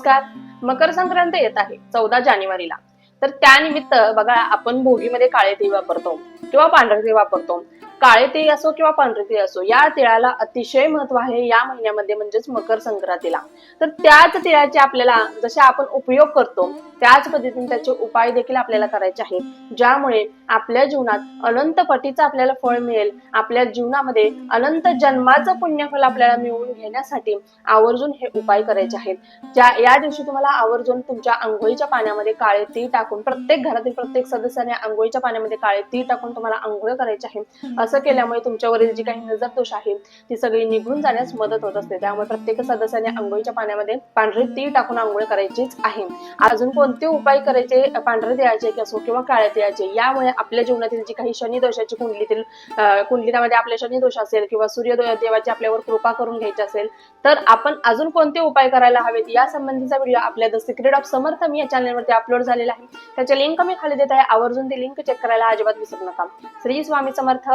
नमस्कार. मकर संक्रांत येत आहे 14 जानेवारीला. तर त्यानिमित्त बघा आपण भोगीमध्ये काळे तीळ वापरतो किंवा पांढरे तीळ वापरतो. काळे तीळ असो किंवा पांढरे तीळ असो, या तिळाला अतिशय महत्व आहे या महिन्यामध्ये म्हणजेच मकर संक्रांतीला. तर त्याच तिळाचे आपल्याला जसे आपण उपयोग करतो त्याच पद्धतीने त्याचे उपाय देखील आपल्याला करायचे आहेत, ज्यामुळे आपल्या जीवनात अनंत पटीचं आपल्याला फळ मिळेल. आपल्या जीवनामध्ये अनंत जन्माचं पुण्यफल आपल्याला मिळवून घेण्यासाठी आवर्जून हे उपाय करायचे आहेत. या दिवशी तुम्हाला आवर्जून तुमच्या अंघोळीच्या पाण्यामध्ये काळे तीळ टाकून, प्रत्येक घरातील प्रत्येक सदस्याने अंघोळीच्या पाण्यामध्ये काळे तीळ टाकून तुम्हाला अंघोळ करायचे आहे. असं केल्यामुळे तुमच्यावरील जी काही नजर दोष आहे ती सगळी निघून जाण्यास मदत होत असते. त्यामुळे प्रत्येक सदस्याने अंघोळीच्या पाण्यामध्ये पांढरे तीळ टाकून अंघोळ करायचीच आहे. अजून कोणते उपाय करायचे पांढरे तिळाचे असो किंवा काळ्या तिळाचे, यामुळे आपल्या जीवनातील जी काही शनी दोषाची कुंडलीमध्ये आपले शनी दोष असेल किंवा सूर्य देवाची आपल्यावर कृपा करून घ्यायची असेल, तर आपण अजून कोणते उपाय करायला हवेत या संबंधीचा व्हिडिओ आपल्या द सिक्रेट ऑफ समर्थ मी या चॅनलवरती अपलोड झालेला आहे. त्याचे लिंक मी खाली देत आहे. आवर्जून ती लिंक चेक करायला अजिबात विसरू नका. श्री स्वामी समर्थ.